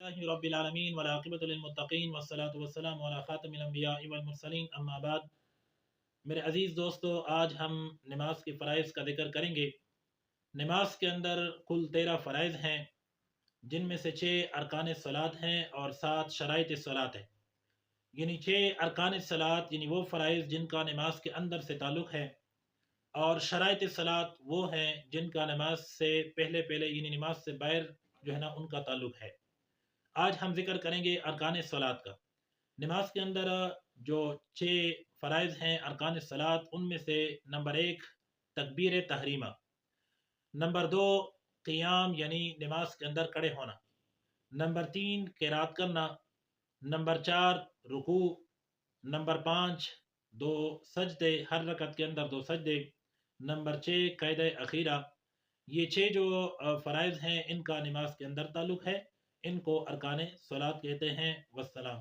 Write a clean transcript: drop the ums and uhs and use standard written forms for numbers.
الحمدللہ رب العالمین والعاقبۃ للمتقین والصلاة والسلام علی خاتم الانبیاء والمرسلین اما بعد۔ میرے عزیز دوستو، آج ہم نماز کے فرائض کا ذکر کریں گے۔ نماز کے اندر کل 13 فرائض ہیں، جن میں سے 6 ارکان صلاۃ ہیں اور 7 شرائط صلاۃ ہیں۔ یعنی 6 ارکان صلاۃ یعنی وہ فرائض جن کا نماز کے اندر سے تعلق ہے، اور شرائط صلاۃ وہ ہیں جن کا نماز سے پہلے یعنی نماز سے باہر ان کا تعلق ہے۔ آج ہم ذکر کریں گے ارکان صلاۃ کا۔ نماز کے اندر جو 6 فرائض ہیں ارکان صلاۃ، ان میں سے نمبر 1 تکبیر تحریمہ، نمبر 2 قیام یعنی نماز کے اندر کھڑے ہونا، نمبر 3 قرات کرنا، نمبر 4 رکوع، نمبر 5 2 سجدے، ہر رکعت کے اندر 2 سجدے، نمبر 6 قید اخیرہ۔ یہ 6 جو فرائض ہیں ان کا نماز کے اندر تعلق ہے، ان کو ارکان صلاۃ کہتے ہیں۔ والسلام۔